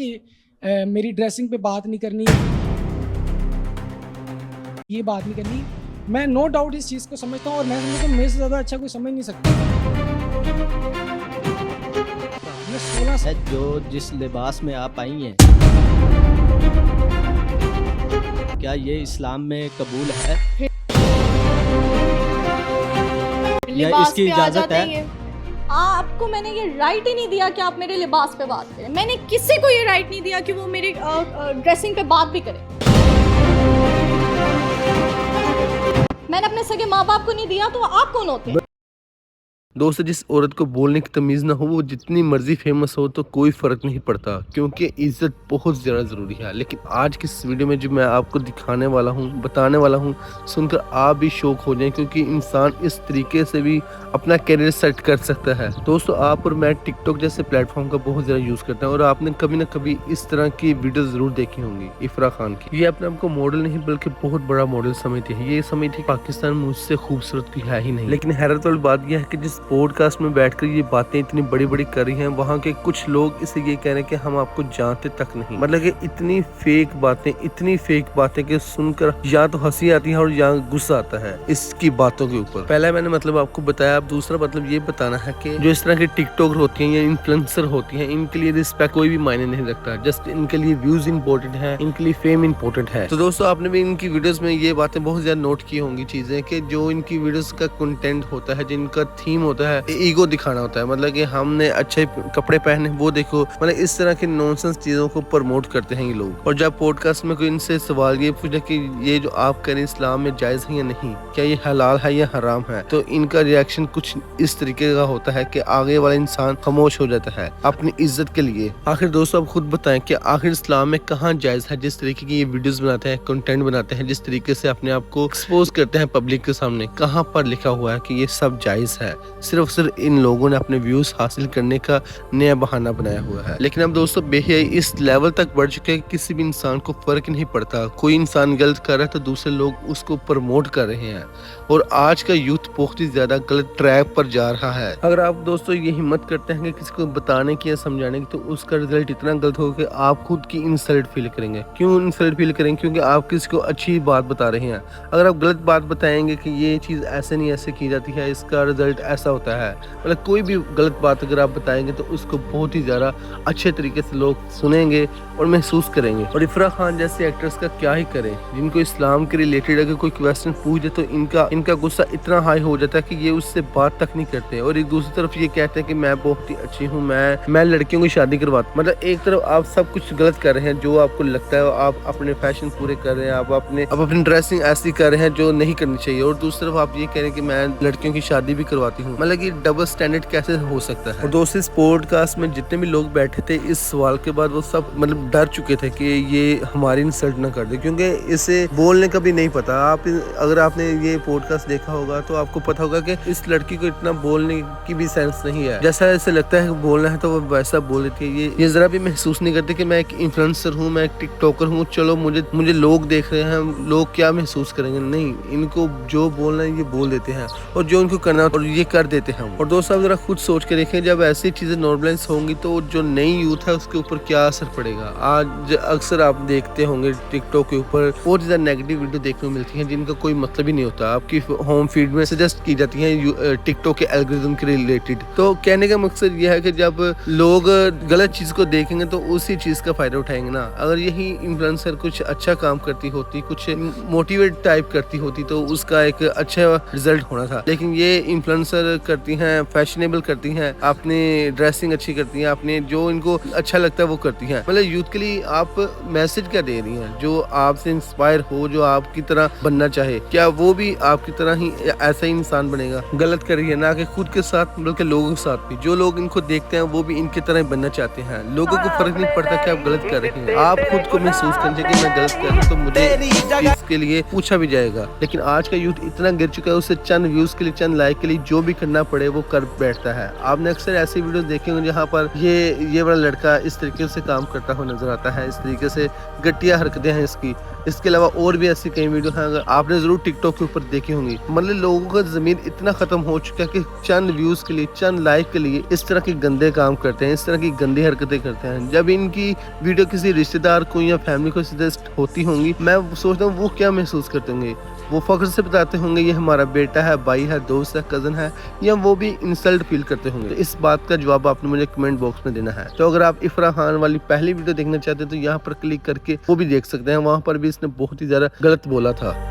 कि मेरी ड्रेसिंग पे बात नहीं करनी, ये बात नहीं करनी। मैं नो डाउट इस चीज़ को समझता हूँ और मैं समझता हूँ मेरे से ज़्यादा अच्छा कोई समझ नहीं सकता। मैं 16 है जो जिस लिबास में आप आई हैं, क्या ये इस्लाम में कबूल है या लिबास इसकी पे आ इजाजत जाते है? हैं ये। आपको मैंने ये राइट ही नहीं दिया कि आप मेरे लिबास पे बात करें। मैंने किसी को ये राइट नहीं दिया कि वो मेरी ड्रेसिंग पे बात भी करे। मैंने अपने सगे माँ बाप को नहीं दिया, तो आप कौन होते हैं? दोस्तों, जिस औरत को बोलने की तमीज़ ना हो वो जितनी मर्जी फेमस हो तो कोई फ़र्क नहीं पड़ता, क्योंकि इज़्ज़त बहुत ज़्यादा ज़रूरी है। लेकिन आज की इस वीडियो में जो मैं आपको दिखाने वाला हूँ, बताने वाला हूँ, सुनकर आप भी शौक हो जाएं, क्योंकि इंसान इस तरीके से भी अपना करियर सेट कर सकता है। दोस्तों, आप और मैं टिकटॉक जैसे प्लेटफॉर्म का बहुत ज़्यादा यूज़ करते हैं और आपने कभी ना कभी इस तरह की वीडियो ज़रूर देखी होंगी। इफ़रा खान की, ये अपने आपको मॉडल नहीं बल्कि बहुत बड़ा मॉडल समझती है। ये समझती है पाकिस्तान मुझसे खूबसूरत कोई है ही नहीं। लेकिन हैरत वाली बात यह है कि जिस पॉडकास्ट में बैठकर ये बातें इतनी बड़ी बड़ी कर रही हैं, वहाँ के कुछ लोग इसे ये कह रहे हैं कि हम आपको जानते तक नहीं। मतलब कि इतनी फेक बातें कि सुनकर या तो हंसी आती है और या गुस्सा आता है इसकी बातों के ऊपर। पहला मैंने मतलब आपको बताया, अब दूसरा मतलब ये बताना है कि जो इस तरह के टिकटॉकर होती हैं या इन्फ्लुएंसर होती हैं, इनके लिए रिस्पेक्ट कोई भी मायने नहीं रखता। जस्ट इनके लिए व्यूज इंपॉर्टेंट है, इनके लिए फेम इंपॉर्टेंट है। तो दोस्तों, आपने भी इनकी वीडियोस में ये बातें बहुत ज्यादा नोट की होंगी चीजें, कि जो इनकी वीडियोस का कंटेंट होता है, जिनका थीम होता है, ईगो दिखाना होता है। मतलब कि हमने अच्छे कपड़े पहने, वो देखो, मतलब इस तरह की नॉनसेंस चीजों को प्रमोट करते हैं ये लोग। और जब पॉडकास्ट में कोई इनसे सवाल ये पूछे कि ये जो आप करें इस्लाम में जायज है या नहीं, क्या ये हलाल है या हराम है, तो इनका रिएक्शन कुछ इस तरीके का होता है कि आगे वाला इंसान खामोश हो जाता है अपनी इज्जत के लिए। आखिर दोस्तों, आप खुद बताएं कि आखिर इस्लाम में कहाँ जायज है जिस तरीके की ये वीडियोस बनाते हैं, कंटेंट बनाते हैं, जिस तरीके से अपने आप को एक्सपोज करते हैं पब्लिक के सामने, कहाँ पर लिखा हुआ है कि ये सब जायज है? सिर्फ इन लोगों ने अपने व्यूज हासिल करने का नया बहाना बनाया हुआ है। लेकिन अब दोस्तों, बेहयाई इस लेवल तक बढ़ चुके हैं कि किसी भी इंसान को फर्क नहीं पड़ता। कोई इंसान गलत कर रहा है तो दूसरे लोग उसको प्रमोट कर रहे हैं, और आज का यूथ बहुत ही ज्यादा गलत ट्रैक पर जा रहा है। अगर आप दोस्तों ये हिम्मत करते हैं कि किसी को बताने की या समझाने की, तो उसका रिजल्ट इतना गलत होगा कि आप खुद की इंसल्ट फील करेंगे। क्यों इंसल्ट फील करेंगे? क्योंकि आप किसी को अच्छी बात बता रहे हैं। अगर आप गलत बात बताएंगे कि ये चीज ऐसे नहीं ऐसे की जाती है, इसका रिजल्ट ऐसा होता है, मतलब कोई भी गलत बात अगर आप बताएंगे तो उसको बहुत ही ज्यादा अच्छे तरीके से लोग सुनेंगे और महसूस करेंगे। और इफ़रा खान जैसे एक्ट्रेस का क्या ही करें, जिनको इस्लाम के रिलेटेड अगर कोई क्वेश्चन पूछ दे तो इनका गुस्सा इतना हाई हो जाता है कि ये उससे बात तक नहीं करते, और एक दूसरी तरफ ये कहते हैं कि मैं बहुत ही अच्छी हूँ, मैं लड़कियों की शादी करवाता। मतलब एक तरफ आप सब कुछ गलत कर रहे हैं जो आपको लगता है, आप अपने फैशन पूरे कर रहे हैं, आप अपनी ड्रेसिंग ऐसी कर रहे हैं जो नहीं करनी चाहिए, और दूसरी तरफ आप ये कह रहे हैं कि मैं लड़कियों की शादी भी करवाती हूँ। मतलब ये डबल स्टैंडर्ड कैसे हो सकता है? और दोस्तों, इस पॉडकास्ट में जितने भी लोग बैठे थे, इस सवाल के बाद वो सब मतलब डर चुके थे कि ये हमारी इंसल्ट ना कर दे, क्योंकि इसे बोलने का भी नहीं पता। अगर आपने ये पॉडकास्ट देखा होगा तो आपको पता होगा कि इस लड़की को इतना बोलने की भी सेंस नहीं है। जैसा ऐसे लगता है कि बोलना है तो वो वैसा बोल देती है। ये जरा भी महसूस नहीं करते कि मैं एक इन्फ्लुएंसर हूँ, मैं एक टिकटॉकर हूँ, चलो मुझे लोग देख रहे हैं, लोग क्या महसूस करेंगे। नहीं, इनको जो बोलना है ये बोल देते हैं, और जो इनको करना है और ये कर देते हैं। और दोस्तों, आप जरा खुद सोच के देखें, जब ऐसी चीजें नॉर्मलाइज होंगी तो जो नई यूथ है उसके ऊपर क्या असर पड़ेगा। आज अक्सर आप देखते होंगे टिकटॉक के ऊपर बहुत ज्यादा नेगेटिव वीडियो देखने को मिलती हैं, जिनका कोई मतलब ही नहीं होता, आपकी होम फीड में सजेस्ट की जाती है टिकटॉक के एल्गोरिथम के रिलेटेड। तो कहने का मकसद यह है कि जब लोग गलत चीज को देखेंगे तो उसी चीज का फायदा उठाएंगे ना। अगर यही इन्फ्लुएंसर कुछ अच्छा काम करती होती, कुछ मोटिवेट टाइप करती होती, तो उसका एक अच्छा रिजल्ट होना था। लेकिन ये इन्फ्लुएंसर करती हैं, फैशनेबल करती हैं, अपनी ड्रेसिंग अच्छी करती हैं, अपने जो इनको अच्छा लगता है वो करती हैं। मतलब यूथ के लिए आप मैसेज क्या दे रही हैं? जो आपसे इंस्पायर हो, जो आपकी तरह बनना चाहे, क्या वो भी आपकी तरह ही ऐसा ही इंसान बनेगा? गलत कर रही है, ना कि खुद के साथ बल्कि लोगों के साथ भी। जो लोग इनको देखते हैं वो भी इनकी तरह बनना चाहते हैं। लोगों को फर्क नहीं पड़ता कि आप गलत कर रहे हैं। आप खुद को महसूस करेंगे कि मैं गलत कर रहा हूँ तो मुझे के लिए पूछा भी जाएगा। लेकिन आज का यूथ इतना गिर चुका है, उसे चंद व्यूज के लिए, चंद लाइक के लिए जो भी करना पड़े वो कर बैठता है। आपने अक्सर ऐसी वीडियो देखे होंगे जहाँ पर ये वाला लड़का इस तरीके से काम करता हुआ नजर आता है, इस तरीके से घटिया हरकतें हैं इसकी। इसके अलावा और भी ऐसी कई वीडियो हैं, अगर आपने जरूर टिकटॉक के ऊपर देखी होंगी। मतलब लोगों का जमीन इतना खत्म हो चुका है कि चंद व्यूज के लिए, चंद लाइक के लिए इस तरह के गंदे काम करते हैं, इस तरह की गंदी हरकतें करते हैं। जब इनकी वीडियो किसी रिश्तेदार को या फैमिली को सजेस्ट होती होंगी, मैं सोचता हूँ वो क्या महसूस करते होंगे। वो फख्र से बताते होंगे ये हमारा बेटा है, भाई है, दोस्त है, कजन है, या वो भी इंसल्ट फील करते होंगे। इस बात का जवाब आपने मुझे कमेंट बॉक्स में देना है। तो अगर आप इफरा खान वाली पहली वीडियो देखना चाहते हैं तो यहाँ पर क्लिक करके वो भी देख सकते हैं। वहाँ पर भी इसने बहुत ही ज्यादा गलत बोला था।